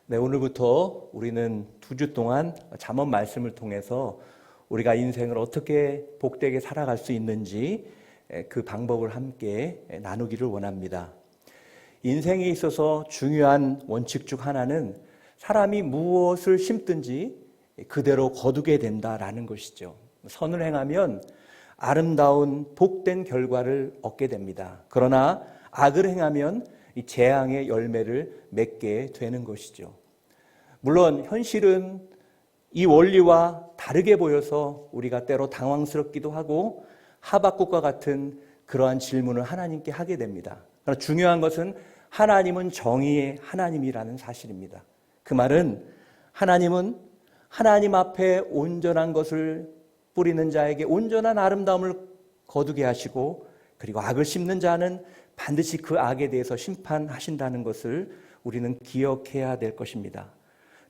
네, 오늘부터 우리는 2주 동안 잠언 말씀을 통해서 우리가 인생을 어떻게 복되게 살아갈 수 있는지 그 방법을 함께 나누기를 원합니다. 인생에 있어서 중요한 원칙 중 하나는 사람이 무엇을 심든지 그대로 거두게 된다라는 것이죠. 선을 행하면 아름다운 복된 결과를 얻게 됩니다. 그러나 악을 행하면 이 재앙의 열매를 맺게 되는 것이죠. 물론 현실은 이 원리와 다르게 보여서 우리가 때로 당황스럽기도 하고 하박국과 같은 그러한 질문을 하나님께 하게 됩니다. 그러나 중요한 것은 하나님은 정의의 하나님이라는 사실입니다. 그 말은 하나님은 하나님 앞에 온전한 것을 뿌리는 자에게 온전한 아름다움을 거두게 하시고, 그리고 악을 심는 자는 반드시 그 악에 대해서 심판하신다는 것을 우리는 기억해야 될 것입니다.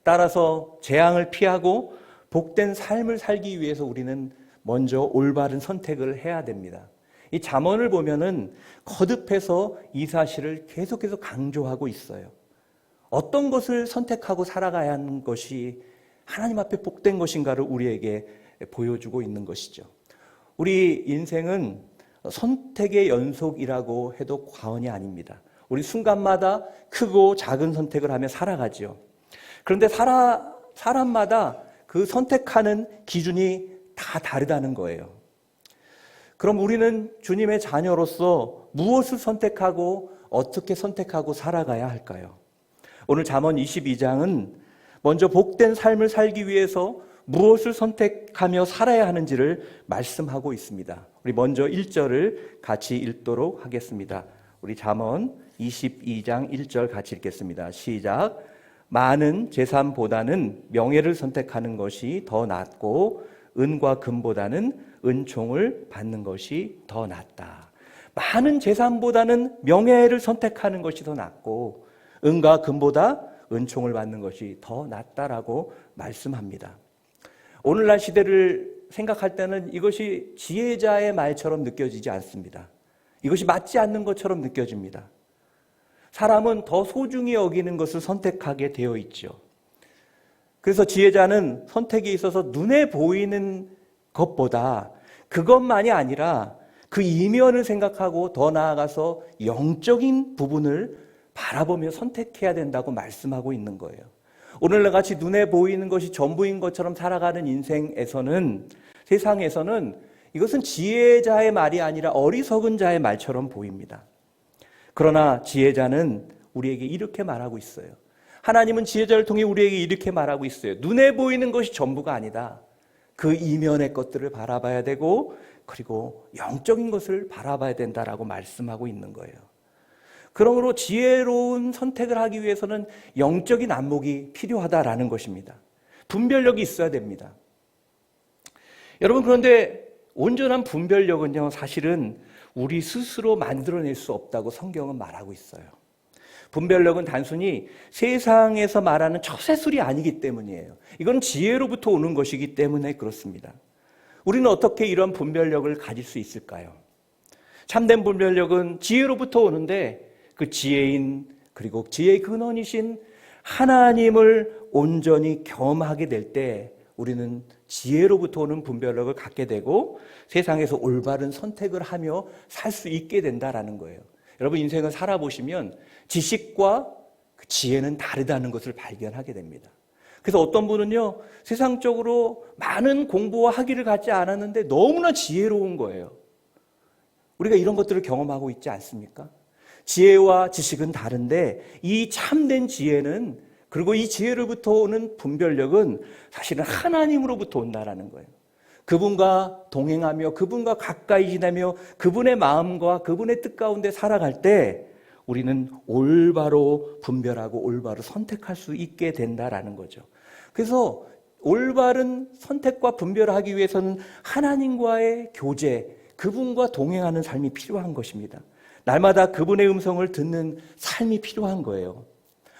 따라서 재앙을 피하고 복된 삶을 살기 위해서 우리는 먼저 올바른 선택을 해야 됩니다. 이 잠언을 보면은 거듭해서 이 사실을 계속해서 강조하고 있어요. 어떤 것을 선택하고 살아가야 하는 것이 하나님 앞에 복된 것인가를 우리에게 보여주고 있는 것이죠. 우리 인생은 선택의 연속이라고 해도 과언이 아닙니다. 우리 순간마다 크고 작은 선택을 하며 살아가죠. 그런데 사람마다 그 선택하는 기준이 다 다르다는 거예요. 그럼 우리는 주님의 자녀로서 무엇을 선택하고 어떻게 선택하고 살아가야 할까요? 오늘 잠언 22장은 먼저 복된 삶을 살기 위해서 무엇을 선택하며 살아야 하는지를 말씀하고 있습니다. 우리 먼저 1절을 같이 읽도록 하겠습니다. 우리 잠언 22장 1절 같이 읽겠습니다. 시작. 많은 재산보다는 명예를 선택하는 것이 더 낫고 은과 금보다는 은총을 받는 것이 더 낫다. 많은 재산보다는 명예를 선택하는 것이 더 낫고 은과 금보다 은총을 받는 것이 더 낫다라고 말씀합니다. 오늘날 시대를 생각할 때는 이것이 지혜자의 말처럼 느껴지지 않습니다. 이것이 맞지 않는 것처럼 느껴집니다. 사람은 더 소중히 여기는 것을 선택하게 되어 있죠. 그래서 지혜자는 선택에 있어서 눈에 보이는 것보다 그것만이 아니라 그 이면을 생각하고 더 나아가서 영적인 부분을 바라보며 선택해야 된다고 말씀하고 있는 거예요. 오늘날 같이 눈에 보이는 것이 전부인 것처럼 살아가는 인생에서는, 세상에서는 이것은 지혜자의 말이 아니라 어리석은 자의 말처럼 보입니다. 그러나 지혜자는 우리에게 이렇게 말하고 있어요. 하나님은 지혜자를 통해 우리에게 이렇게 말하고 있어요. 눈에 보이는 것이 전부가 아니다. 그 이면의 것들을 바라봐야 되고, 그리고 영적인 것을 바라봐야 된다라고 말씀하고 있는 거예요. 그러므로 지혜로운 선택을 하기 위해서는 영적인 안목이 필요하다라는 것입니다. 분별력이 있어야 됩니다. 여러분, 그런데 온전한 분별력은요, 사실은 우리 스스로 만들어낼 수 없다고 성경은 말하고 있어요. 분별력은 단순히 세상에서 말하는 처세술이 아니기 때문이에요. 이건 지혜로부터 오는 것이기 때문에 그렇습니다. 우리는 어떻게 이런 분별력을 가질 수 있을까요? 참된 분별력은 지혜로부터 오는데 그 지혜인, 그리고 지혜의 근원이신 하나님을 온전히 경험하게 될 때 우리는 지혜로부터 오는 분별력을 갖게 되고 세상에서 올바른 선택을 하며 살 수 있게 된다라는 거예요. 여러분, 인생을 살아보시면 지식과 지혜는 다르다는 것을 발견하게 됩니다. 그래서 어떤 분은요, 세상적으로 많은 공부와 학위를 갖지 않았는데 너무나 지혜로운 거예요. 우리가 이런 것들을 경험하고 있지 않습니까? 지혜와 지식은 다른데 이 참된 지혜는, 그리고 이 지혜로부터 오는 분별력은 사실은 하나님으로부터 온다라는 거예요. 그분과 동행하며 그분과 가까이 지내며 그분의 마음과 그분의 뜻 가운데 살아갈 때 우리는 올바로 분별하고 올바로 선택할 수 있게 된다라는 거죠. 그래서 올바른 선택과 분별을 하기 위해서는 하나님과의 교제, 그분과 동행하는 삶이 필요한 것입니다. 날마다 그분의 음성을 듣는 삶이 필요한 거예요.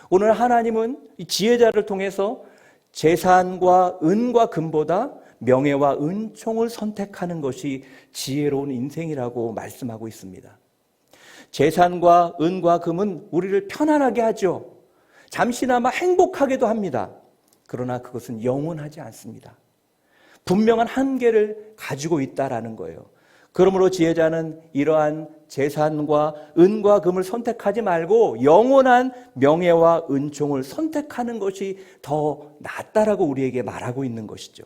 오늘 하나님은 이 지혜자를 통해서 재산과 은과 금보다 명예와 은총을 선택하는 것이 지혜로운 인생이라고 말씀하고 있습니다. 재산과 은과 금은 우리를 편안하게 하죠. 잠시나마 행복하게도 합니다. 그러나 그것은 영원하지 않습니다. 분명한 한계를 가지고 있다라는 거예요. 그러므로 지혜자는 이러한 재산과 은과 금을 선택하지 말고 영원한 명예와 은총을 선택하는 것이 더 낫다라고 우리에게 말하고 있는 것이죠.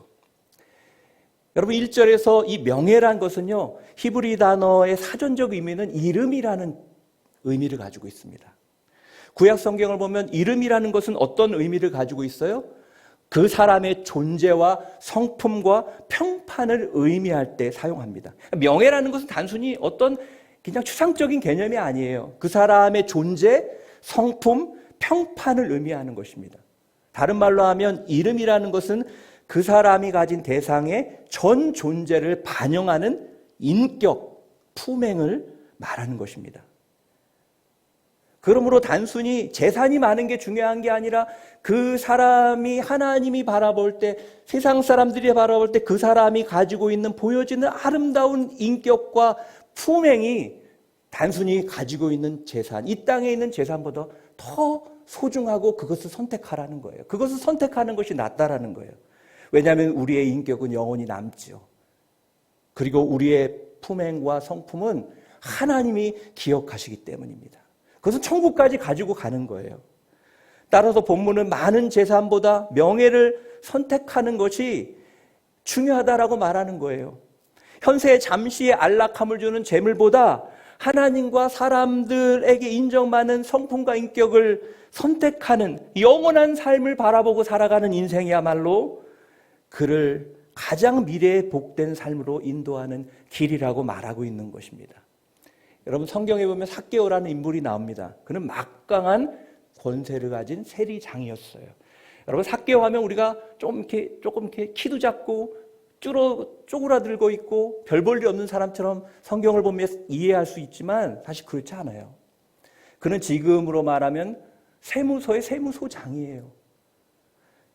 여러분 1절에서 이 명예란 것은요, 히브리 단어의 사전적 의미는 이름이라는 의미를 가지고 있습니다. 구약 성경을 보면 이름이라는 것은 어떤 의미를 가지고 있어요? 그 사람의 존재와 성품과 평판을 의미할 때 사용합니다. 명예라는 것은 단순히 어떤 그냥 추상적인 개념이 아니에요. 그 사람의 존재, 성품, 평판을 의미하는 것입니다. 다른 말로 하면 이름이라는 것은 그 사람이 가진 대상의 전 존재를 반영하는 인격, 품행을 말하는 것입니다. 그러므로 단순히 재산이 많은 게 중요한 게 아니라 그 사람이 하나님이 바라볼 때, 세상 사람들이 바라볼 때 그 사람이 가지고 있는 보여지는 아름다운 인격과 품행이 단순히 가지고 있는 재산, 이 땅에 있는 재산보다 더 소중하고 그것을 선택하라는 거예요. 그것을 선택하는 것이 낫다라는 거예요. 왜냐하면 우리의 인격은 영원히 남죠. 그리고 우리의 품행과 성품은 하나님이 기억하시기 때문입니다. 그것은 천국까지 가지고 가는 거예요. 따라서 본문은 많은 재산보다 명예를 선택하는 것이 중요하다라고 말하는 거예요. 현세의 잠시의 안락함을 주는 재물보다 하나님과 사람들에게 인정받는 성품과 인격을 선택하는 영원한 삶을 바라보고 살아가는 인생이야말로 그를 가장 미래에 복된 삶으로 인도하는 길이라고 말하고 있는 것입니다. 여러분 성경에 보면 삭개오라는 인물이 나옵니다. 그는 막강한 권세를 가진 세리장이었어요. 여러분 삭개오 하면 우리가 조금 이렇게 키도 작고 쪼그라들고 있고 별 볼 일 없는 사람처럼 성경을 보면 이해할 수 있지만 사실 그렇지 않아요. 그는 지금으로 말하면 세무서의 세무소장이에요.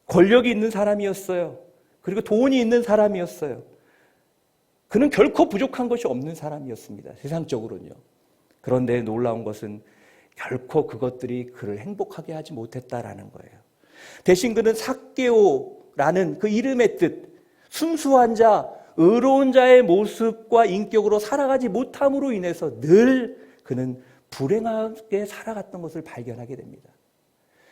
권력이 있는 사람이었어요. 그리고 돈이 있는 사람이었어요. 그는 결코 부족한 것이 없는 사람이었습니다. 세상적으로는요. 그런데 놀라운 것은 결코 그것들이 그를 행복하게 하지 못했다라는 거예요. 대신 그는 삭개오라는 그 이름의 뜻, 순수한 자, 의로운 자의 모습과 인격으로 살아가지 못함으로 인해서 늘 그는 불행하게 살아갔던 것을 발견하게 됩니다.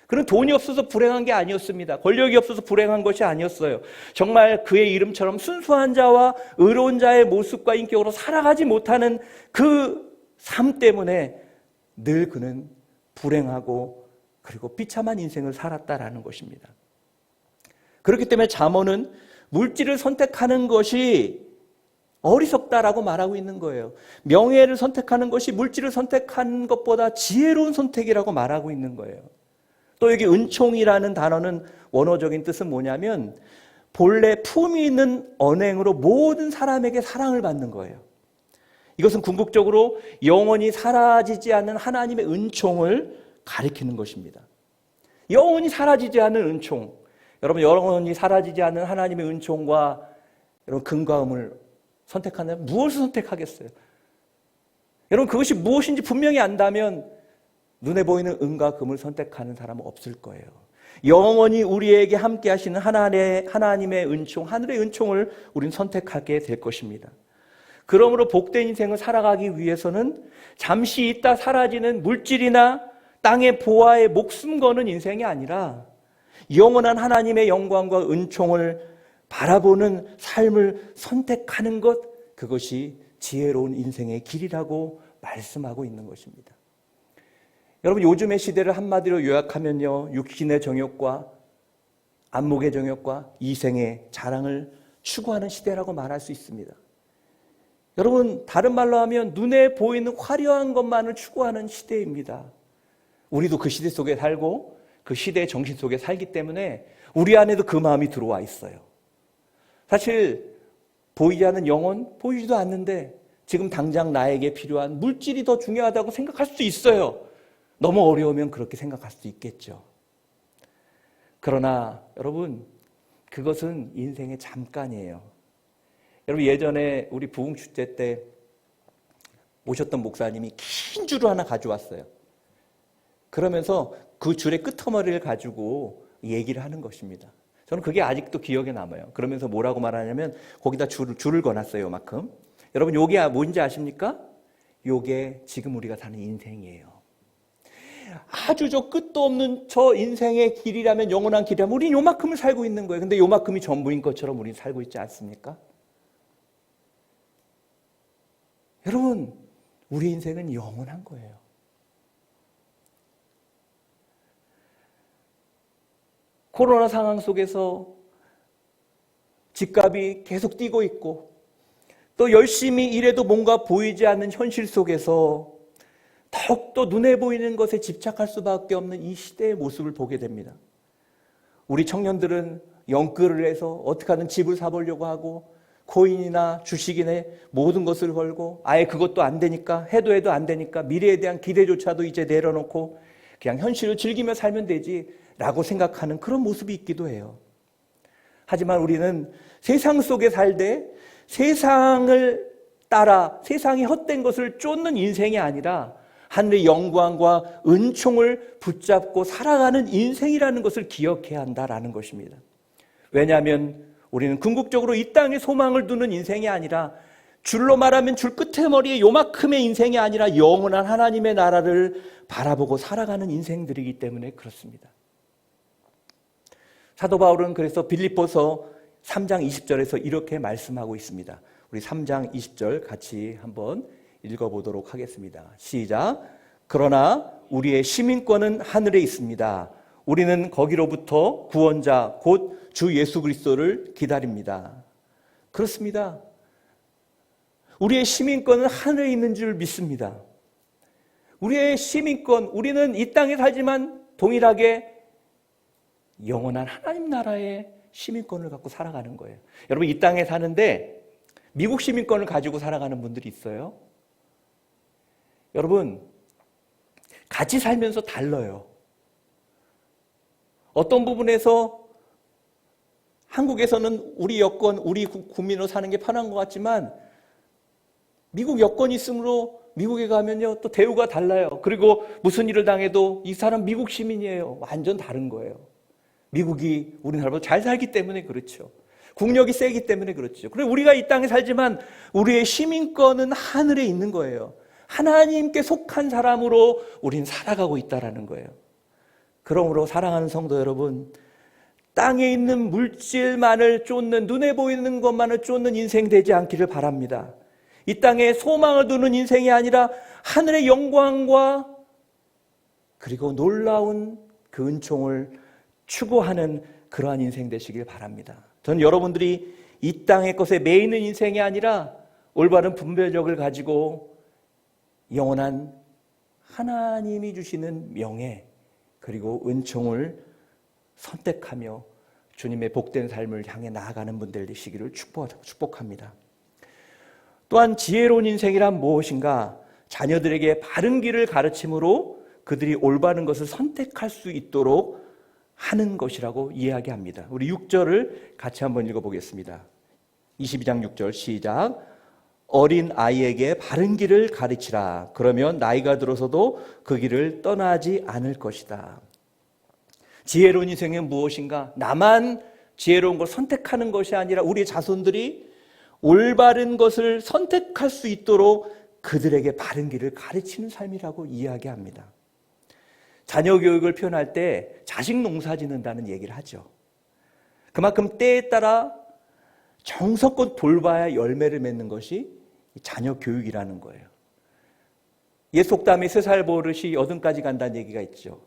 그는 돈이 없어서 불행한 게 아니었습니다. 권력이 없어서 불행한 것이 아니었어요. 정말 그의 이름처럼 순수한 자와 의로운 자의 모습과 인격으로 살아가지 못하는 그 삶 때문에 늘 그는 불행하고 그리고 비참한 인생을 살았다라는 것입니다. 그렇기 때문에 잠언은 물질을 선택하는 것이 어리석다라고 말하고 있는 거예요. 명예를 선택하는 것이 물질을 선택하는 것보다 지혜로운 선택이라고 말하고 있는 거예요. 또 여기 은총이라는 단어는 원어적인 뜻은 뭐냐면 본래 품이 있는 언행으로 모든 사람에게 사랑을 받는 거예요. 이것은 궁극적으로 영원히 사라지지 않는 하나님의 은총을 가리키는 것입니다. 영원히 사라지지 않는 은총. 여러분 영원히 사라지지 않는 하나님의 은총과 여러분 금과 금을 선택한다면 무엇을 선택하겠어요? 여러분 그것이 무엇인지 분명히 안다면 눈에 보이는 은과 금을 선택하는 사람은 없을 거예요. 영원히 우리에게 함께 하시는 하나님의 은총, 하늘의 은총을 우리는 선택하게 될 것입니다. 그러므로 복된 인생을 살아가기 위해서는 잠시 있다 사라지는 물질이나 땅의 보화에 목숨 거는 인생이 아니라 영원한 하나님의 영광과 은총을 바라보는 삶을 선택하는 것, 그것이 지혜로운 인생의 길이라고 말씀하고 있는 것입니다. 여러분 요즘의 시대를 한마디로 요약하면요, 육신의 정욕과 안목의 정욕과 이생의 자랑을 추구하는 시대라고 말할 수 있습니다. 여러분 다른 말로 하면 눈에 보이는 화려한 것만을 추구하는 시대입니다. 우리도 그 시대 속에 살고 그 시대의 정신 속에 살기 때문에 우리 안에도 그 마음이 들어와 있어요. 사실 보이지 않는 영혼, 보이지도 않는데 지금 당장 나에게 필요한 물질이 더 중요하다고 생각할 수도 있어요. 너무 어려우면 그렇게 생각할 수도 있겠죠. 그러나 여러분 그것은 인생의 잠깐이에요. 여러분 예전에 우리 부흥 축제 때 모셨던 목사님이 긴 줄을 하나 가져왔어요. 그러면서 그 줄의 끄트머리를 가지고 얘기를 하는 것입니다. 저는 그게 아직도 기억에 남아요. 그러면서 뭐라고 말하냐면 거기다 줄을 거놨어요. 요만큼. 여러분 요게 뭔지 아십니까? 요게 지금 우리가 사는 인생이에요. 아주 저 끝도 없는 저 인생의 길이라면, 영원한 길이라면 우리는 요만큼을 살고 있는 거예요. 근데 요만큼이 전부인 것처럼 우리는 살고 있지 않습니까? 여러분, 우리 인생은 영원한 거예요. 코로나 상황 속에서 집값이 계속 뛰고 있고, 또 열심히 일해도 뭔가 보이지 않는 현실 속에서 더욱더 눈에 보이는 것에 집착할 수밖에 없는 이 시대의 모습을 보게 됩니다. 우리 청년들은 영끌을 해서 어떻게 하든 집을 사보려고 하고, 코인이나 주식이나 모든 것을 걸고, 아예 그것도 안 되니까, 해도 안 되니까 미래에 대한 기대조차도 이제 내려놓고 그냥 현실을 즐기며 살면 되지 라고 생각하는 그런 모습이 있기도 해요. 하지만 우리는 세상 속에 살되 세상을 따라 세상이 헛된 것을 쫓는 인생이 아니라 하늘의 영광과 은총을 붙잡고 살아가는 인생이라는 것을 기억해야 한다라는 것입니다. 왜냐하면 우리는 궁극적으로 이 땅에 소망을 두는 인생이 아니라, 줄로 말하면 줄 끝에 머리에 요만큼의 인생이 아니라 영원한 하나님의 나라를 바라보고 살아가는 인생들이기 때문에 그렇습니다. 사도 바울은 그래서 빌립보서 3장 20절에서 이렇게 말씀하고 있습니다. 우리 3장 20절 같이 한번 읽어보도록 하겠습니다. 시작. 그러나 우리의 시민권은 하늘에 있습니다. 우리는 거기로부터 구원자 곧 주 예수 그리스도를 기다립니다. 그렇습니다. 우리의 시민권은 하늘에 있는 줄 믿습니다. 우리의 시민권, 우리는 이 땅에 살지만 동일하게 영원한 하나님 나라의 시민권을 갖고 살아가는 거예요. 여러분, 이 땅에 사는데 미국 시민권을 가지고 살아가는 분들이 있어요. 여러분, 같이 살면서 달라요. 어떤 부분에서 한국에서는 우리 여권, 우리 국민으로 사는 게 편한 것 같지만 미국 여권이 있으므로 미국에 가면요 또 대우가 달라요. 그리고 무슨 일을 당해도 이 사람 미국 시민이에요. 완전 다른 거예요. 미국이 우리나라보다 잘 살기 때문에 그렇죠. 국력이 세기 때문에 그렇죠. 그리고 우리가 이 땅에 살지만 우리의 시민권은 하늘에 있는 거예요. 하나님께 속한 사람으로 우리는 살아가고 있다는 거예요. 그러므로 사랑하는 성도 여러분, 땅에 있는 물질만을 쫓는, 눈에 보이는 것만을 쫓는 인생 되지 않기를 바랍니다. 이 땅에 소망을 두는 인생이 아니라 하늘의 영광과 그리고 놀라운 그 은총을 추구하는 그러한 인생 되시길 바랍니다. 저는 여러분들이 이 땅의 것에 매이는 인생이 아니라 올바른 분별력을 가지고 영원한 하나님이 주시는 명예 그리고 은총을 선택하며 주님의 복된 삶을 향해 나아가는 분들 되시기를 축복합니다. 또한 지혜로운 인생이란 무엇인가? 자녀들에게 바른 길을 가르침으로 그들이 올바른 것을 선택할 수 있도록 하는 것이라고 이야기합니다. 우리 6절을 같이 한번 읽어보겠습니다. 22장 6절 시작. 어린 아이에게 바른 길을 가르치라. 그러면 나이가 들어서도 그 길을 떠나지 않을 것이다. 지혜로운 인생은 무엇인가? 나만 지혜로운 걸 선택하는 것이 아니라 우리 자손들이 올바른 것을 선택할 수 있도록 그들에게 바른 길을 가르치는 삶이라고 이야기합니다. 자녀 교육을 표현할 때 자식 농사 짓는다는 얘기를 하죠. 그만큼 때에 따라 정성껏 돌봐야 열매를 맺는 것이 자녀 교육이라는 거예요. 옛 속담에 3살 버릇이 80까지 간다는 얘기가 있죠.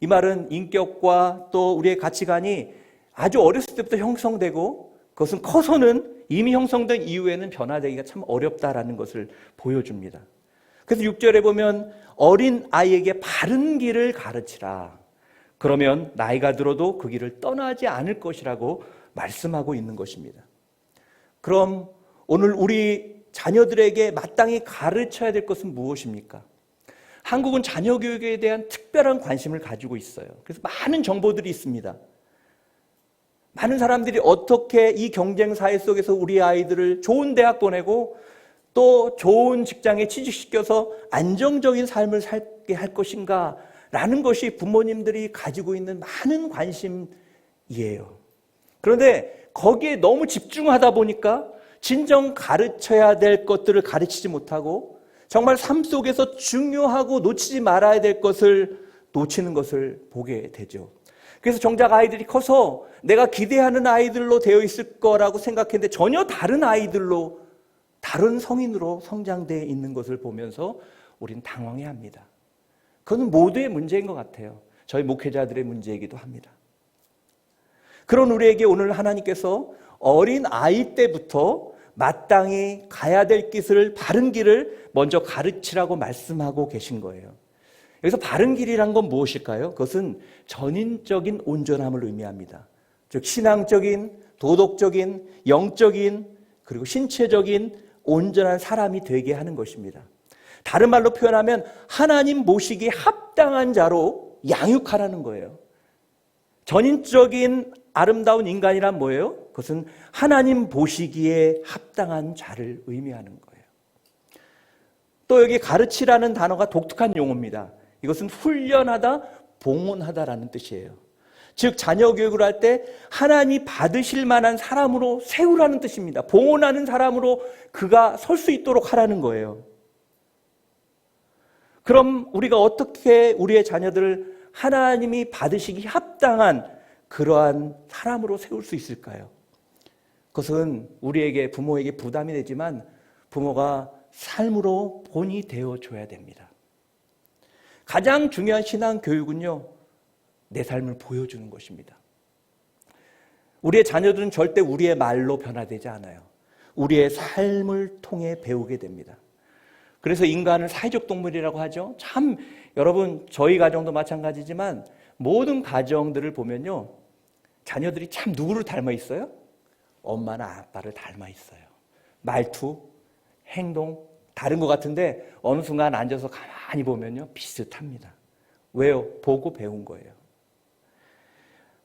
이 말은 인격과 또 우리의 가치관이 아주 어렸을 때부터 형성되고 그것은 커서는 이미 형성된 이후에는 변화되기가 참 어렵다라는 것을 보여줍니다. 그래서 6절에 보면 어린 아이에게 바른 길을 가르치라. 그러면 나이가 들어도 그 길을 떠나지 않을 것이라고 말씀하고 있는 것입니다. 그럼 오늘 우리 자녀들에게 마땅히 가르쳐야 될 것은 무엇입니까? 한국은 자녀 교육에 대한 특별한 관심을 가지고 있어요. 그래서 많은 정보들이 있습니다. 많은 사람들이 어떻게 이 경쟁 사회 속에서 우리 아이들을 좋은 대학 보내고 또 좋은 직장에 취직시켜서 안정적인 삶을 살게 할 것인가 라는 것이 부모님들이 가지고 있는 많은 관심이에요. 그런데 거기에 너무 집중하다 보니까 진정 가르쳐야 될 것들을 가르치지 못하고 정말 삶 속에서 중요하고 놓치지 말아야 될 것을 놓치는 것을 보게 되죠. 그래서 정작 아이들이 커서 내가 기대하는 아이들로 되어 있을 거라고 생각했는데 전혀 다른 아이들로, 다른 성인으로 성장되어 있는 것을 보면서 우리는 당황해합니다. 그건 모두의 문제인 것 같아요. 저희 목회자들의 문제이기도 합니다. 그런 우리에게 오늘 하나님께서 어린 아이 때부터 마땅히 가야 될 길을, 바른 길을 먼저 가르치라고 말씀하고 계신 거예요. 여기서 바른 길이란 건 무엇일까요? 그것은 전인적인 온전함을 의미합니다. 즉 신앙적인, 도덕적인, 영적인, 그리고 신체적인 온전한 사람이 되게 하는 것입니다. 다른 말로 표현하면 하나님 모시기에 합당한 자로 양육하라는 거예요. 전인적인 아름다운 인간이란 뭐예요? 그것은 하나님 보시기에 합당한 자를 의미하는 거예요. 또 여기 가르치라는 단어가 독특한 용어입니다. 이것은 훈련하다, 봉헌하다라는 뜻이에요. 즉 자녀 교육을 할 때 하나님이 받으실 만한 사람으로 세우라는 뜻입니다. 봉헌하는 사람으로 그가 설 수 있도록 하라는 거예요. 그럼 우리가 어떻게 우리의 자녀들을 하나님이 받으시기 합당한 그러한 사람으로 세울 수 있을까요? 그것은 우리에게, 부모에게 부담이 되지만 부모가 삶으로 본이 되어줘야 됩니다. 가장 중요한 신앙 교육은요, 내 삶을 보여주는 것입니다. 우리의 자녀들은 절대 우리의 말로 변화되지 않아요. 우리의 삶을 통해 배우게 됩니다. 그래서 인간은 사회적 동물이라고 하죠. 참 여러분, 저희 가정도 마찬가지지만 모든 가정들을 보면요, 자녀들이 참 누구를 닮아 있어요? 엄마나 아빠를 닮아 있어요. 말투, 행동 다른 것 같은데 어느 순간 앉아서 가만히 보면요, 비슷합니다. 왜요? 보고 배운 거예요.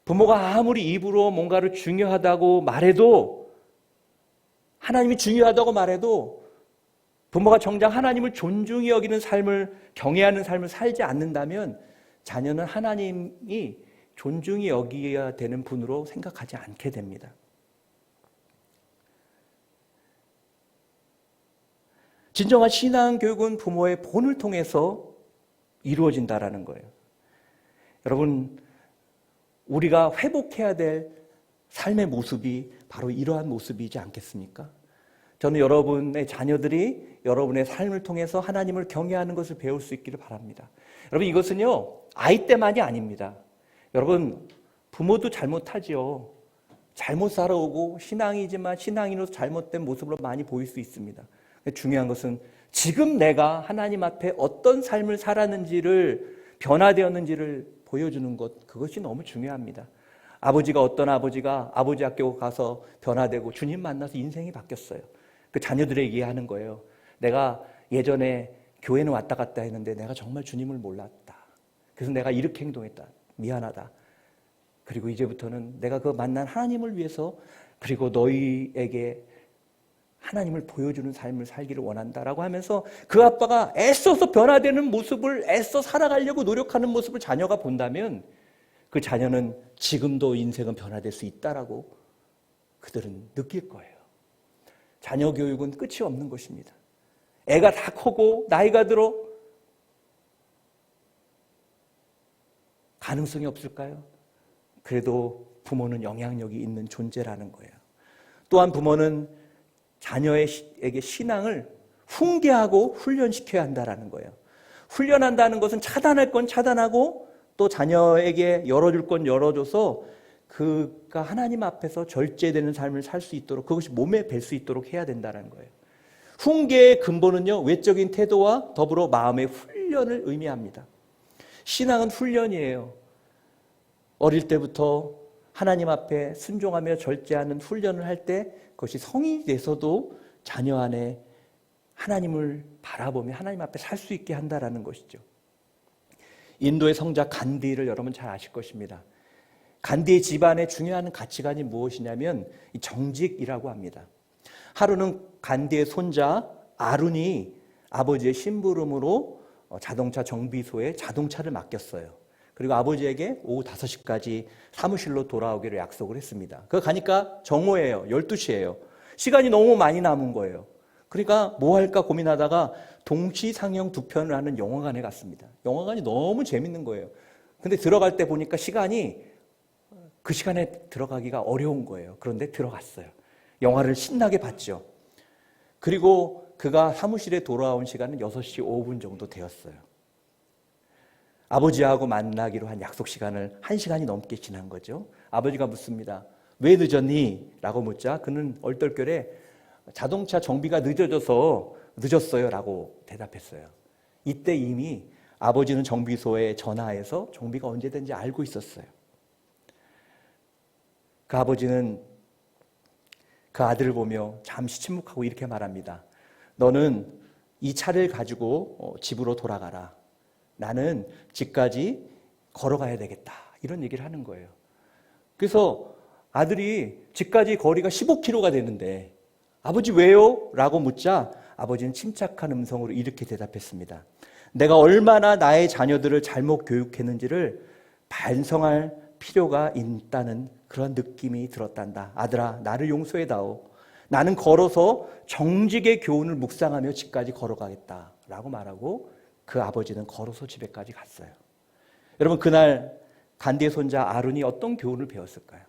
부모가 아무리 입으로 뭔가를 중요하다고 말해도, 하나님이 중요하다고 말해도 부모가 정작 하나님을 존중히 여기는 삶을, 경외하는 삶을 살지 않는다면 자녀는 하나님이 존중히 여기야 되는 분으로 생각하지 않게 됩니다. 진정한 신앙 교육은 부모의 본을 통해서 이루어진다라는 거예요. 여러분, 우리가 회복해야 될 삶의 모습이 바로 이러한 모습이지 않겠습니까? 저는 여러분의 자녀들이 여러분의 삶을 통해서 하나님을 경외하는 것을 배울 수 있기를 바랍니다. 여러분, 이것은요, 아이 때만이 아닙니다. 여러분, 부모도 잘못하지요. 잘못 살아오고 신앙이지만 신앙인으로서 잘못된 모습으로 많이 보일 수 있습니다. 중요한 것은 지금 내가 하나님 앞에 어떤 삶을 살았는지를, 변화되었는지를 보여주는 것, 그것이 너무 중요합니다. 어떤 아버지가 아버지 학교 가서 변화되고 주님 만나서 인생이 바뀌었어요. 그 자녀들에게 하는 거예요. 내가 예전에 교회는 왔다 갔다 했는데 내가 정말 주님을 몰랐다. 그래서 내가 이렇게 행동했다. 미안하다. 그리고 이제부터는 내가 그 만난 하나님을 위해서, 그리고 너희에게 하나님을 보여주는 삶을 살기를 원한다라고 하면서 그 아빠가 애써서 변화되는 모습을, 애써 살아가려고 노력하는 모습을 자녀가 본다면 그 자녀는 지금도 인생은 변화될 수 있다라고 그들은 느낄 거예요. 자녀 교육은 끝이 없는 것입니다. 애가 다 크고 나이가 들어 가능성이 없을까요? 그래도 부모는 영향력이 있는 존재라는 거예요. 또한 부모는 자녀에게 신앙을 훈계하고 훈련시켜야 한다는 거예요. 훈련한다는 것은 차단할 건 차단하고 또 자녀에게 열어줄 건 열어줘서 그가 하나님 앞에서 절제되는 삶을 살 수 있도록, 그것이 몸에 뵐 수 있도록 해야 된다는 거예요. 훈계의 근본은요, 외적인 태도와 더불어 마음의 훈련을 의미합니다. 신앙은 훈련이에요. 어릴 때부터 하나님 앞에 순종하며 절제하는 훈련을 할 때 그것이 성인이 돼서도 자녀 안에 하나님을 바라보며 하나님 앞에 살 수 있게 한다라는 것이죠. 인도의 성자 간디를 여러분 잘 아실 것입니다. 간디의 집안의 중요한 가치관이 무엇이냐면 정직이라고 합니다. 하루는 간디의 손자 아룬이 아버지의 심부름으로 자동차 정비소에 자동차를 맡겼어요. 그리고 아버지에게 오후 5시까지 사무실로 돌아오기로 약속을 했습니다. 그거 가니까 정오예요. 12시예요. 시간이 너무 많이 남은 거예요. 그러니까 뭐 할까 고민하다가 동시상영 2편을 하는 영화관에 갔습니다. 영화관이 너무 재밌는 거예요. 근데 들어갈 때 보니까 시간이 그 시간에 들어가기가 어려운 거예요. 그런데 들어갔어요. 영화를 신나게 봤죠. 그리고 그가 사무실에 돌아온 시간은 6시 5분 정도 되었어요. 아버지하고 만나기로 한 약속 시간을 1시간이 넘게 지난 거죠. 아버지가 묻습니다. 왜 늦었니? 라고 묻자 그는 얼떨결에 자동차 정비가 늦었어요 라고 대답했어요. 이때 이미 아버지는 정비소에 전화해서 정비가 언제 된지 알고 있었어요. 그 아버지는 그 아들을 보며 잠시 침묵하고 이렇게 말합니다. 너는 이 차를 가지고 집으로 돌아가라. 나는 집까지 걸어가야 되겠다. 이런 얘기를 하는 거예요. 그래서 아들이 집까지 거리가 15km가 되는데 아버지 왜요? 라고 묻자 아버지는 침착한 음성으로 이렇게 대답했습니다. 내가 얼마나 나의 자녀들을 잘못 교육했는지를 반성할 필요가 있다는 그런 느낌이 들었단다. 아들아, 나를 용서해다오. 나는 걸어서 정직의 교훈을 묵상하며 집까지 걸어가겠다. 라고 말하고 그 아버지는 걸어서 집에까지 갔어요. 여러분, 그날 간디의 손자 아론이 어떤 교훈을 배웠을까요?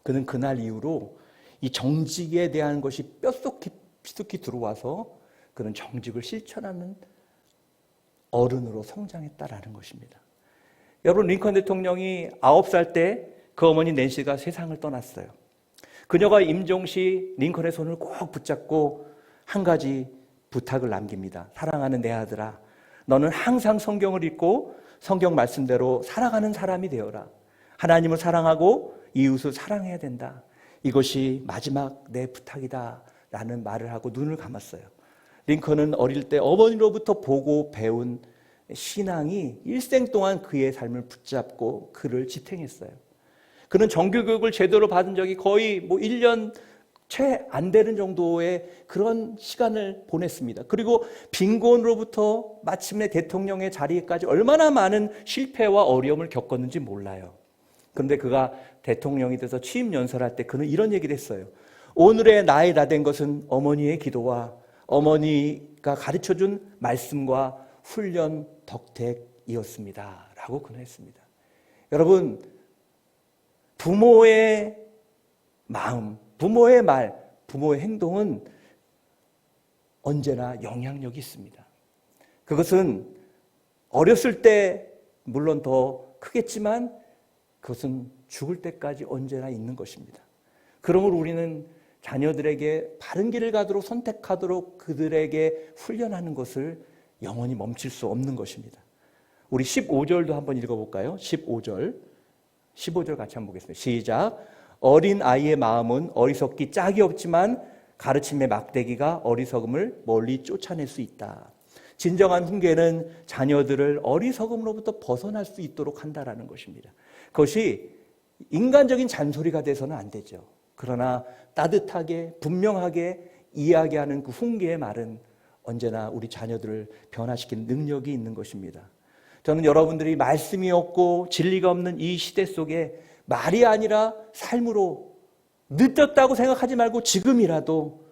그는 그날 이후로 이 정직에 대한 것이 뼛속깊이 들어와서 그는 정직을 실천하는 어른으로 성장했다라는 것입니다. 여러분, 링컨 대통령이 9살 때 그 어머니 낸시가 세상을 떠났어요. 그녀가 임종시 링컨의 손을 꼭 붙잡고 한 가지 부탁을 남깁니다. 사랑하는 내 아들아, 너는 항상 성경을 읽고 성경 말씀대로 살아가는 사람이 되어라. 하나님을 사랑하고 이웃을 사랑해야 된다. 이것이 마지막 내 부탁이다 라는 말을 하고 눈을 감았어요. 링컨은 어릴 때 어머니로부터 보고 배운 신앙이 일생 동안 그의 삶을 붙잡고 그를 지탱했어요. 그는 정규교육을 제대로 받은 적이 거의 1년 채 안 되는 정도의 그런 시간을 보냈습니다. 그리고 빈곤으로부터 마침내 대통령의 자리에까지 얼마나 많은 실패와 어려움을 겪었는지 몰라요. 그런데 그가 대통령이 돼서 취임 연설할 때 그는 이런 얘기를 했어요. 오늘의 나의 나 된 것은 어머니의 기도와 어머니가 가르쳐준 말씀과 훈련 덕택이었습니다. 라고 그는 했습니다. 여러분, 부모의 마음, 부모의 말, 부모의 행동은 언제나 영향력이 있습니다. 그것은 어렸을 때 물론 더 크겠지만 그것은 죽을 때까지 언제나 있는 것입니다. 그러므로 우리는 자녀들에게 바른 길을 가도록 선택하도록 그들에게 훈련하는 것을 영원히 멈출 수 없는 것입니다. 우리 15절도 한번 읽어볼까요? 15절 같이 한번 보겠습니다. 시작. 어린 아이의 마음은 어리석기 짝이 없지만 가르침의 막대기가 어리석음을 멀리 쫓아낼 수 있다. 진정한 훈계는 자녀들을 어리석음으로부터 벗어날 수 있도록 한다라는 것입니다. 그것이 인간적인 잔소리가 돼서는 안 되죠. 그러나 따뜻하게 분명하게 이야기하는 그 훈계의 말은 언제나 우리 자녀들을 변화시키는 능력이 있는 것입니다. 저는 여러분들이 말씀이 없고 진리가 없는 이 시대 속에 말이 아니라 삶으로 늦었다고 생각하지 말고 지금이라도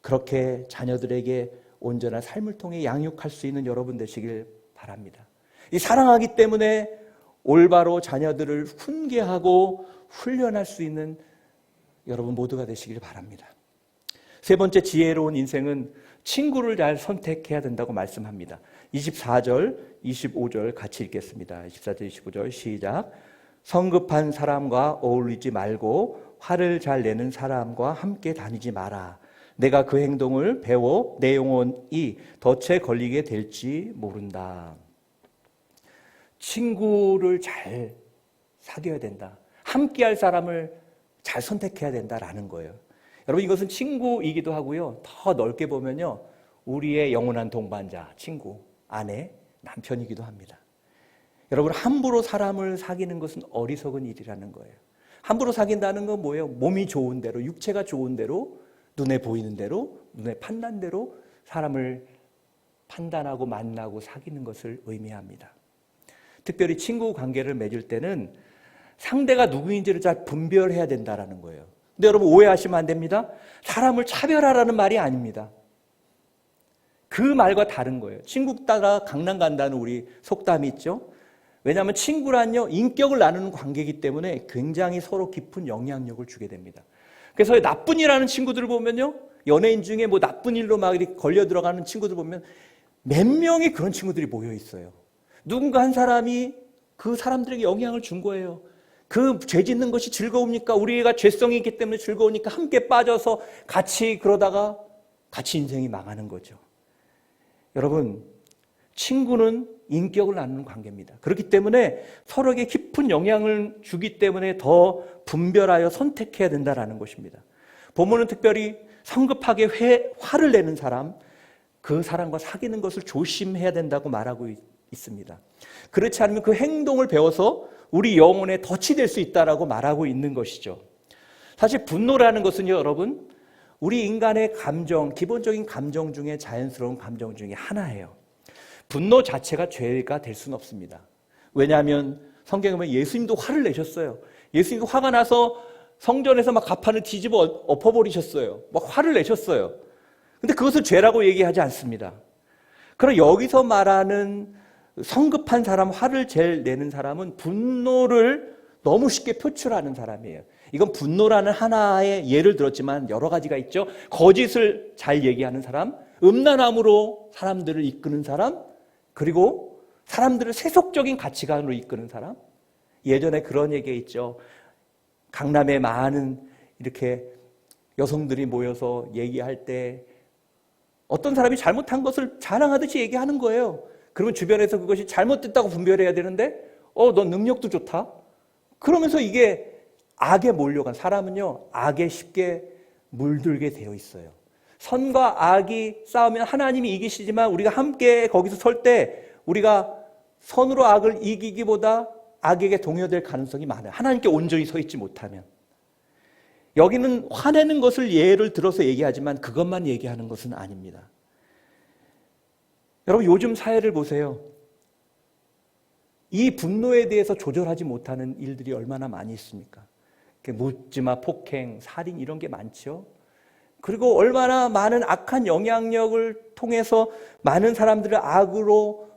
그렇게 자녀들에게 온전한 삶을 통해 양육할 수 있는 여러분 되시길 바랍니다. 이 사랑하기 때문에 올바로 자녀들을 훈계하고 훈련할 수 있는 여러분 모두가 되시길 바랍니다. 세 번째, 지혜로운 인생은 친구를 잘 선택해야 된다고 말씀합니다. 24절, 25절 같이 읽겠습니다. 24절, 25절 시작. 성급한 사람과 어울리지 말고 화를 잘 내는 사람과 함께 다니지 마라. 내가 그 행동을 배워 내 영혼이 덫에 걸리게 될지 모른다. 친구를 잘 사귀어야 된다. 함께할 사람을 잘 선택해야 된다라는 거예요. 여러분, 이것은 친구이기도 하고요. 더 넓게 보면요, 우리의 영원한 동반자, 친구, 아내, 남편이기도 합니다. 여러분, 함부로 사람을 사귀는 것은 어리석은 일이라는 거예요. 함부로 사귄다는 건 뭐예요? 몸이 좋은 대로, 육체가 좋은 대로, 눈에 보이는 대로, 눈에 판단 대로 사람을 판단하고 만나고 사귀는 것을 의미합니다. 특별히 친구 관계를 맺을 때는 상대가 누구인지를 잘 분별해야 된다는 거예요. 근데 여러분 오해하시면 안 됩니다. 사람을 차별하라는 말이 아닙니다. 그 말과 다른 거예요. 친구 따라 강남 간다는 우리 속담이 있죠. 왜냐하면 친구란요 인격을 나누는 관계이기 때문에 굉장히 서로 깊은 영향력을 주게 됩니다. 그래서 나쁜 일 하는 친구들을 보면요, 연예인 중에 뭐 나쁜 일로 막 이렇게 걸려 들어가는 친구들 보면 몇 명의 그런 친구들이 모여 있어요. 누군가 한 사람이 그 사람들에게 영향을 준 거예요. 그 죄 짓는 것이 즐거우니까, 우리가 죄성이 있기 때문에 즐거우니까 함께 빠져서 같이 그러다가 같이 인생이 망하는 거죠. 여러분, 친구는 인격을 나누는 관계입니다. 그렇기 때문에 서로에게 깊은 영향을 주기 때문에 더 분별하여 선택해야 된다는 것입니다. 본문은 특별히 성급하게 화를 내는 사람, 그 사람과 사귀는 것을 조심해야 된다고 말하고 있습니다. 그렇지 않으면 그 행동을 배워서 우리 영혼에 덫이 될 수 있다라고 말하고 있는 것이죠. 사실 분노라는 것은요, 여러분, 우리 인간의 감정, 기본적인 감정 중에 자연스러운 감정 중에 하나예요. 분노 자체가 죄가 될 수는 없습니다. 왜냐하면 성경에 보면 예수님도 화를 내셨어요. 예수님도 화가 나서 성전에서 막 가판을 뒤집어 엎어버리셨어요. 막 화를 내셨어요. 근데 그것을 죄라고 얘기하지 않습니다. 그럼 여기서 말하는 성급한 사람, 화를 제일 내는 사람은 분노를 너무 쉽게 표출하는 사람이에요. 이건 분노라는 하나의 예를 들었지만 여러 가지가 있죠. 거짓을 잘 얘기하는 사람, 음란함으로 사람들을 이끄는 사람, 그리고 사람들을 세속적인 가치관으로 이끄는 사람. 예전에 그런 얘기가 있죠. 강남에 많은 이렇게 여성들이 모여서 얘기할 때 어떤 사람이 잘못한 것을 자랑하듯이 얘기하는 거예요. 그러면 주변에서 그것이 잘못됐다고 분별해야 되는데 너 능력도 좋다. 그러면서 이게 악에 몰려간, 사람은요 악에 쉽게 물들게 되어 있어요. 선과 악이 싸우면 하나님이 이기시지만 우리가 함께 거기서 설 때 우리가 선으로 악을 이기기보다 악에게 동요될 가능성이 많아요. 하나님께 온전히 서 있지 못하면. 여기는 화내는 것을 예를 들어서 얘기하지만 그것만 얘기하는 것은 아닙니다. 여러분, 요즘 사회를 보세요. 이 분노에 대해서 조절하지 못하는 일들이 얼마나 많이 있습니까? 묻지마, 폭행, 살인 이런 게 많죠. 그리고 얼마나 많은 악한 영향력을 통해서 많은 사람들을 악으로,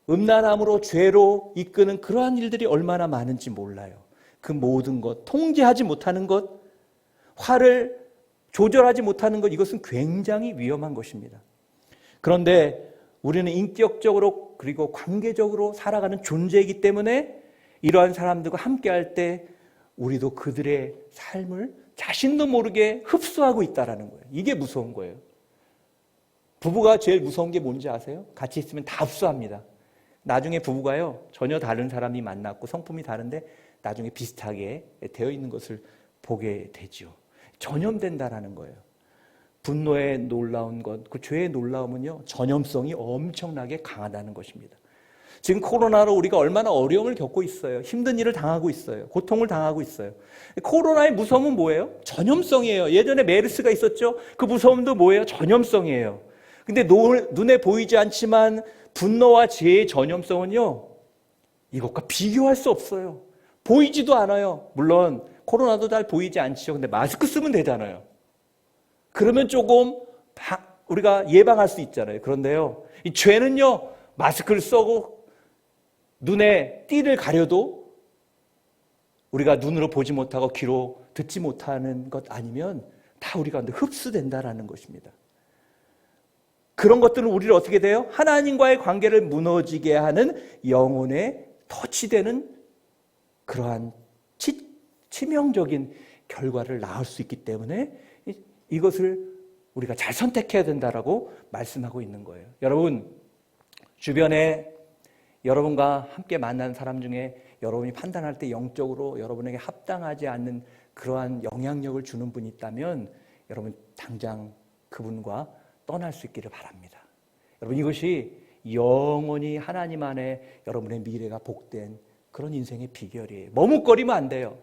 음란함으로, 죄로 이끄는 그러한 일들이 얼마나 많은지 몰라요. 그 모든 것, 통제하지 못하는 것, 화를 조절하지 못하는 것, 이것은 굉장히 위험한 것입니다. 그런데 우리는 인격적으로 그리고 관계적으로 살아가는 존재이기 때문에 이러한 사람들과 함께할 때 우리도 그들의 삶을 자신도 모르게 흡수하고 있다는 거예요. 이게 무서운 거예요. 부부가 제일 무서운 게 뭔지 아세요? 같이 있으면 다 흡수합니다. 나중에 부부가요, 전혀 다른 사람이 만났고 성품이 다른데 나중에 비슷하게 되어 있는 것을 보게 되죠. 전염된다라는 거예요. 분노의 놀라운 것, 그 죄의 놀라움은요, 전염성이 엄청나게 강하다는 것입니다. 지금 코로나로 우리가 얼마나 어려움을 겪고 있어요. 힘든 일을 당하고 있어요. 고통을 당하고 있어요. 코로나의 무서움은 뭐예요? 전염성이에요. 예전에 메르스가 있었죠. 그 무서움도 뭐예요? 전염성이에요. 근데 눈에 보이지 않지만 분노와 죄의 전염성은요, 이것과 비교할 수 없어요. 보이지도 않아요. 물론 코로나도 잘 보이지 않죠. 근데 마스크 쓰면 되잖아요. 그러면 조금 우리가 예방할 수 있잖아요. 그런데요, 이 죄는요, 마스크를 쓰고 눈에 띠를 가려도 우리가 눈으로 보지 못하고 귀로 듣지 못하는 것 아니면 다 우리가 흡수된다라는 것입니다. 그런 것들은 우리를 어떻게 돼요? 하나님과의 관계를 무너지게 하는 영혼의 덫이 되는 그러한 치명적인 결과를 낳을 수 있기 때문에 이것을 우리가 잘 선택해야 된다라고 말씀하고 있는 거예요. 여러분, 주변에 여러분과 함께 만난 사람 중에 여러분이 판단할 때 영적으로 여러분에게 합당하지 않는 그러한 영향력을 주는 분이 있다면 여러분 당장 그분과 떠날 수 있기를 바랍니다. 여러분, 이것이 영원히 하나님 안에 여러분의 미래가 복된 그런 인생의 비결이에요. 머뭇거리면 안 돼요.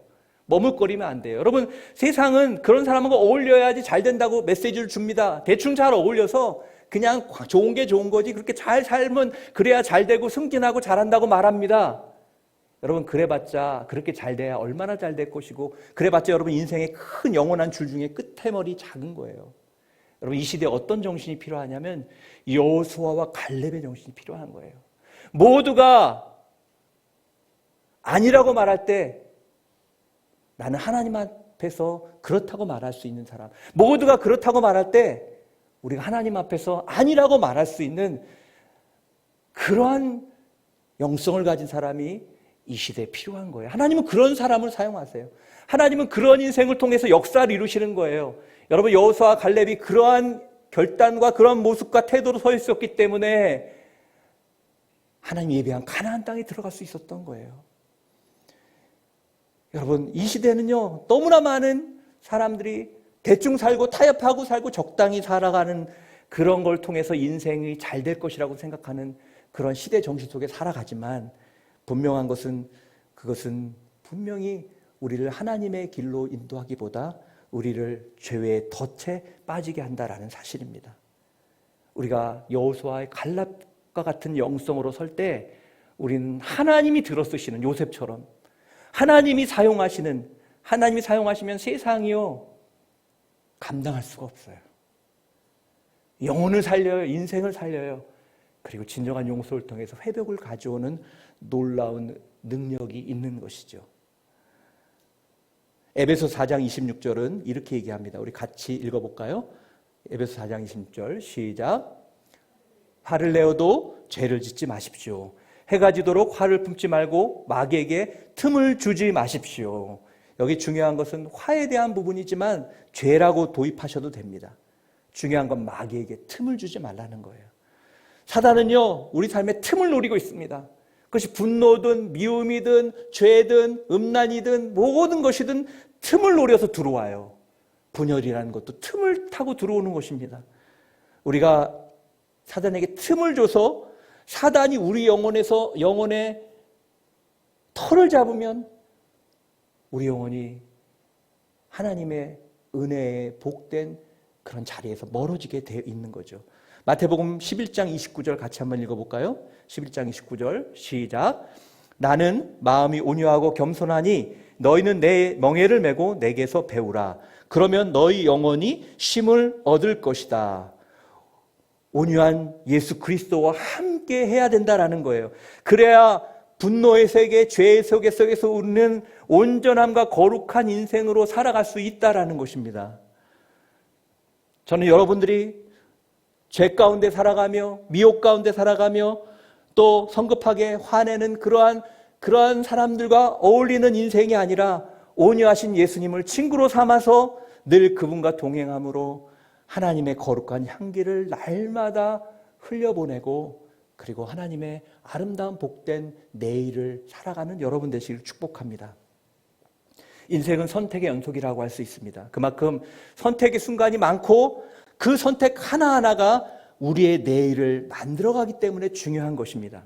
머뭇거리면 안 돼요. 여러분, 세상은 그런 사람하고 어울려야지 잘 된다고 메시지를 줍니다. 대충 잘 어울려서 그냥 좋은 게 좋은 거지 그렇게 잘 살면 그래야 잘 되고 승진하고 잘한다고 말합니다. 여러분 그래봤자 그렇게 잘 돼야 얼마나 잘 될 것이고 그래봤자 여러분 인생의 큰 영원한 줄 중에 끝에머리 작은 거예요. 여러분 이 시대에 어떤 정신이 필요하냐면 여호수아와 갈렙의 정신이 필요한 거예요. 모두가 아니라고 말할 때 나는 하나님 앞에서 그렇다고 말할 수 있는 사람, 모두가 그렇다고 말할 때 우리가 하나님 앞에서 아니라고 말할 수 있는 그러한 영성을 가진 사람이 이 시대에 필요한 거예요. 하나님은 그런 사람을 사용하세요. 하나님은 그런 인생을 통해서 역사를 이루시는 거예요. 여러분 여호수아와 갈렙이 그러한 결단과 그러한 모습과 태도로 서 있었기 때문에 하나님이 예비한 가나안 땅에 들어갈 수 있었던 거예요. 여러분 이 시대는요 너무나 많은 사람들이 대충 살고 타협하고 살고 적당히 살아가는 그런 걸 통해서 인생이 잘 될 것이라고 생각하는 그런 시대 정신 속에 살아가지만 분명한 것은 그것은 분명히 우리를 하나님의 길로 인도하기보다 우리를 죄의 덫에 빠지게 한다라는 사실입니다. 우리가 여호수아의 갈렙과 같은 영성으로 설 때 우리는 하나님이 들어쓰시는 요셉처럼 하나님이 사용하시면 세상이요 감당할 수가 없어요. 영혼을 살려요. 인생을 살려요. 그리고 진정한 용서를 통해서 회복을 가져오는 놀라운 능력이 있는 것이죠. 에베소 4장 26절은 이렇게 얘기합니다. 우리 같이 읽어볼까요? 에베소 4장 26절 시작. 화를 내어도 죄를 짓지 마십시오. 해가 지도록 화를 품지 말고 마귀에게 틈을 주지 마십시오. 여기 중요한 것은 화에 대한 부분이지만 죄라고 도입하셔도 됩니다. 중요한 건 마귀에게 틈을 주지 말라는 거예요. 사단은요 우리 삶에 틈을 노리고 있습니다. 그것이 분노든 미움이든 죄든 음란이든 모든 것이든 틈을 노려서 들어와요. 분열이라는 것도 틈을 타고 들어오는 것입니다. 우리가 사단에게 틈을 줘서 사단이 우리 영혼의 털을 잡으면 우리 영혼이 하나님의 은혜에 복된 그런 자리에서 멀어지게 되어 있는 거죠. 마태복음 11장 29절 같이 한번 읽어볼까요? 11장 29절 시작. 나는 마음이 온유하고 겸손하니 너희는 내 멍에를 메고 내게서 배우라. 그러면 너희 영혼이 쉼을 얻을 것이다. 온유한 예수 그리스도와 함께 해야 된다라는 거예요. 그래야 분노의 세계, 죄의 세계 속에서 우리는 온전함과 거룩한 인생으로 살아갈 수 있다라는 것입니다. 저는 여러분들이 죄 가운데 살아가며 미혹 가운데 살아가며 또 성급하게 화내는 그러한 사람들과 어울리는 인생이 아니라 온유하신 예수님을 친구로 삼아서 늘 그분과 동행함으로 하나님의 거룩한 향기를 날마다 흘려보내고 그리고 하나님의 아름다운 복된 내일을 살아가는 여러분 되시길 축복합니다. 인생은 선택의 연속이라고 할 수 있습니다. 그만큼 선택의 순간이 많고 그 선택 하나하나가 우리의 내일을 만들어가기 때문에 중요한 것입니다.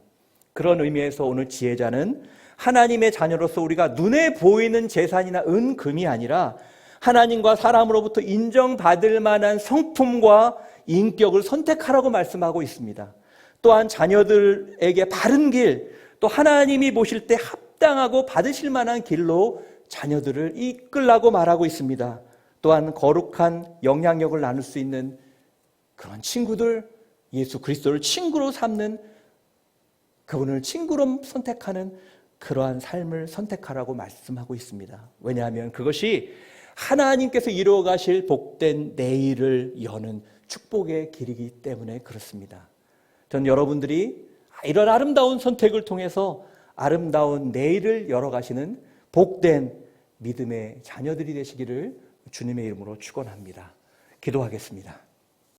그런 의미에서 오늘 지혜자는 하나님의 자녀로서 우리가 눈에 보이는 재산이나 은금이 아니라 하나님과 사람으로부터 인정받을 만한 성품과 인격을 선택하라고 말씀하고 있습니다. 또한 자녀들에게 바른 길, 또 하나님이 보실 때 합당하고 받으실 만한 길로 자녀들을 이끌라고 말하고 있습니다. 또한 거룩한 영향력을 나눌 수 있는 그런 친구들, 예수 그리스도를 친구로 삼는 그분을 친구로 선택하는 그러한 삶을 선택하라고 말씀하고 있습니다. 왜냐하면 그것이 하나님께서 이루어 가실 복된 내일을 여는 축복의 길이기 때문에 그렇습니다. 전 여러분들이 이런 아름다운 선택을 통해서 아름다운 내일을 열어가시는 복된 믿음의 자녀들이 되시기를 주님의 이름으로 축원합니다. 기도하겠습니다.